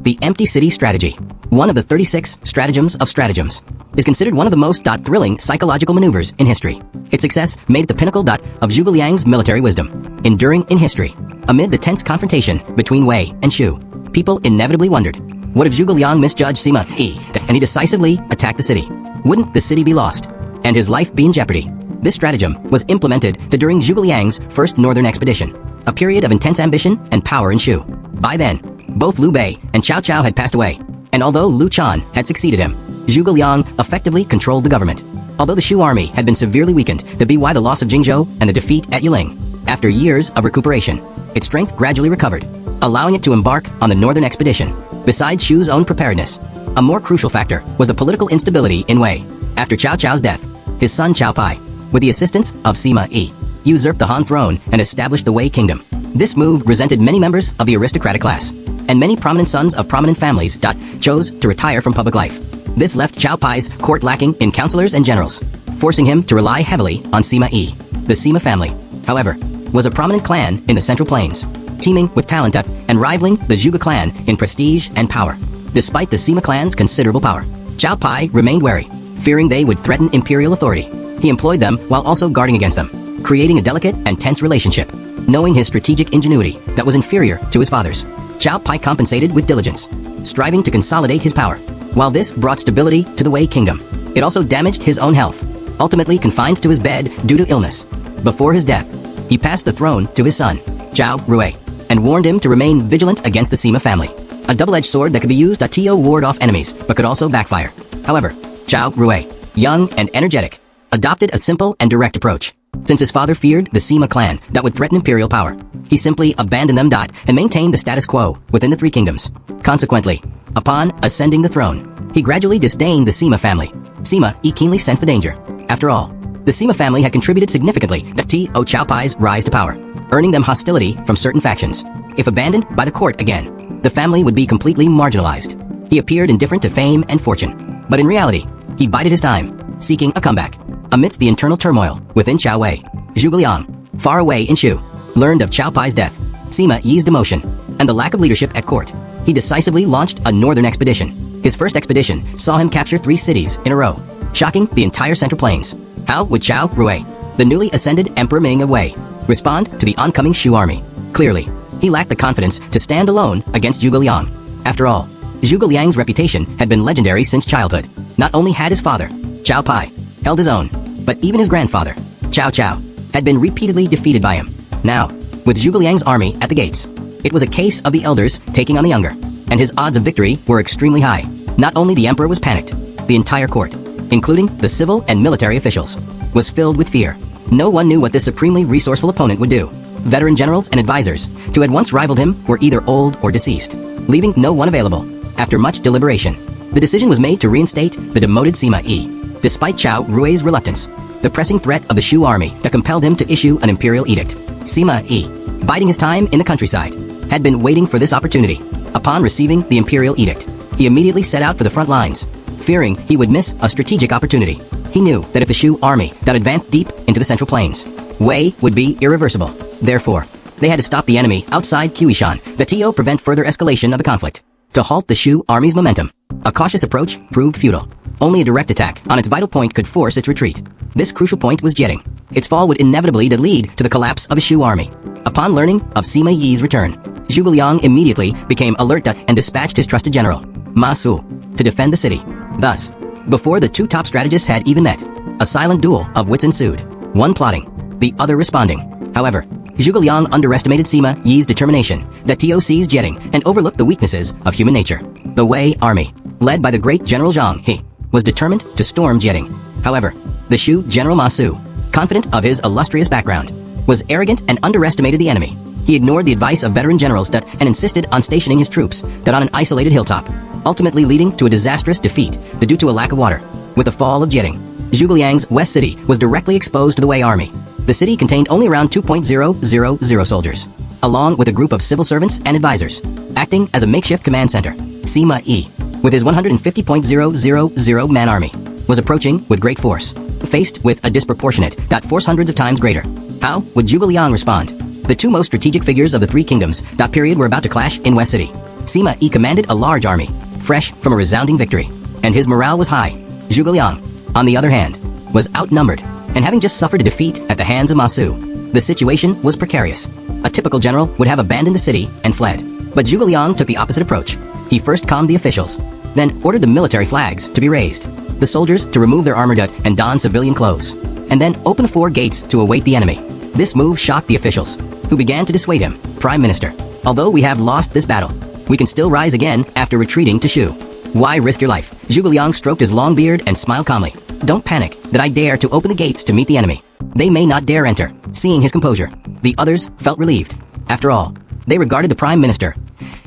The empty city strategy, one of the 36 stratagems of stratagems, is considered one of the most thrilling psychological maneuvers in history. Its success made it the pinnacle of Zhuge Liang's military wisdom. Enduring in history, amid the tense confrontation between Wei and Shu, people inevitably wondered, what if Zhuge Liang misjudged Sima Yi and he decisively attacked the city? Wouldn't the city be lost and his life be in jeopardy? This stratagem was implemented during Zhuge Liang's first northern expedition, a period of intense ambition and power in Shu. By then, both Liu Bei and Cao Cao had passed away, and although Lu Chan had succeeded him, Zhuge Liang effectively controlled the government. Although the Shu army had been severely weakened to be why the loss of Jingzhou and the defeat at Yiling, after years of recuperation, its strength gradually recovered, allowing it to embark on the northern expedition. Besides Shu's own preparedness, a more crucial factor was the political instability in Wei. After Cao Cao's death, his son Cao Pai, with the assistance of Sima Yi, usurped the Han throne and established the Wei kingdom. This move resented many members of the aristocratic class, and many prominent sons of prominent families chose to retire from public life. This left Cao Pai's court lacking in counselors and generals, forcing him to rely heavily on Sima Yi. The Sima family, however, was a prominent clan in the Central Plains, teeming with talent and rivaling the Zhuge clan in prestige and power. Despite the Sima clan's considerable power, Cao Pai remained wary, fearing they would threaten imperial authority. He employed them while also guarding against them, creating a delicate and tense relationship. Knowing his strategic ingenuity that was inferior to his father's, Cao Pai compensated with diligence, striving to consolidate his power. While this brought stability to the Wei kingdom, it also damaged his own health, ultimately confined to his bed due to illness. Before his death, he passed the throne to his son, Zhao Rui, and warned him to remain vigilant against the Sima family, a double-edged sword that could be used to ward off enemies but could also backfire. However, Zhao Rui, young and energetic, adopted a simple and direct approach. Since his father feared the Sima clan that would threaten imperial power, he simply abandoned them and maintained the status quo within the three kingdoms. Consequently, upon ascending the throne, he gradually disdained the Sima family. Sima Yi keenly sensed the danger. After all, the Sima family had contributed significantly to Cao Pai's rise to power, earning them hostility from certain factions. If abandoned by the court again, the family would be completely marginalized. He appeared indifferent to fame and fortune, but in reality, he bided his time, seeking a comeback. Amidst the internal turmoil within Cao Wei, Zhuge Liang, far away in Shu, learned of Cao Pai's death, Sima Yi's demotion, and the lack of leadership at court. He decisively launched a northern expedition. His first expedition saw him capture 3 cities in a row, shocking the entire Central Plains. How would Zhao Rui, the newly ascended Emperor Ming of Wei, respond to the oncoming Shu army? Clearly, he lacked the confidence to stand alone against Zhuge Liang. After all, Zhuge Liang's reputation had been legendary since childhood. Not only had his father, Cao Pai, held his own, but even his grandfather, Cao Cao, had been repeatedly defeated by him. Now, with Zhuge Liang's army at the gates, it was a case of the elders taking on the younger, and his odds of victory were extremely high. Not only the emperor was panicked, the entire court, including the civil and military officials, was filled with fear. No one knew what this supremely resourceful opponent would do. Veteran generals and advisors who had once rivaled him were either old or deceased, leaving no one available. After much deliberation, the decision was made to reinstate the demoted Sima Yi. Despite Zhao Rui's reluctance, the pressing threat of the Shu army that compelled him to issue an imperial edict, Sima Yi, biding his time in the countryside, had been waiting for this opportunity. Upon receiving the imperial edict, he immediately set out for the front lines, fearing he would miss a strategic opportunity. He knew that if the Shu army advanced deep into the Central Plains, Wei would be irreversible. Therefore, they had to stop the enemy outside Qiushan to prevent further escalation of the conflict. To halt the Shu army's momentum, a cautious approach proved futile. Only a direct attack on its vital point could force its retreat. This crucial point was Jieting. Its fall would inevitably lead to the collapse of the Shu army. Upon learning of Sima Yi's return, Zhuge Liang immediately became alert and dispatched his trusted general, Ma Su, to defend the city. Thus, before the 2 top strategists had even met, a silent duel of wits ensued, one plotting, the other responding. However, Zhuge Liang underestimated Sima Yi's determination to seize Jieting and overlooked the weaknesses of human nature. The Wei army, led by the great General Zhang He, was determined to storm Jieting. However, the Shu General Ma Su, confident of his illustrious background, was arrogant and underestimated the enemy. He ignored the advice of veteran generals and insisted on stationing his troops on an isolated hilltop, ultimately leading to a disastrous defeat due to a lack of water. With the fall of Jieting, Zhuge Liang's West City was directly exposed to the Wei army. The city contained only around 2,000 soldiers, along with a group of civil servants and advisors, acting as a makeshift command center. Sima Yi, with his 150,000-man army, was approaching with great force, faced with a disproportionate force hundreds of times greater. How would Zhuge Liang respond? The 2 most strategic figures of the 3 kingdoms period were about to clash in West City. Sima Yi commanded a large army, fresh from a resounding victory, and his morale was high. Zhuge Liang, on the other hand, was outnumbered, and having just suffered a defeat at the hands of Ma Su, the situation was precarious. A typical general would have abandoned the city and fled. But Zhuge Liang took the opposite approach. He first calmed the officials, then ordered the military flags to be raised, the soldiers to remove their armor and don civilian clothes, and then open the 4 gates to await the enemy. This move shocked the officials, who began to dissuade him. Prime Minister, although we have lost this battle, we can still rise again after retreating to Shu. Why risk your life? Zhuge Liang stroked his long beard and smiled calmly. Don't panic that I dare to open the gates to meet the enemy. They may not dare enter. Seeing his composure, the others felt relieved. After all, they regarded the Prime Minister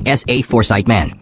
as a foresight man.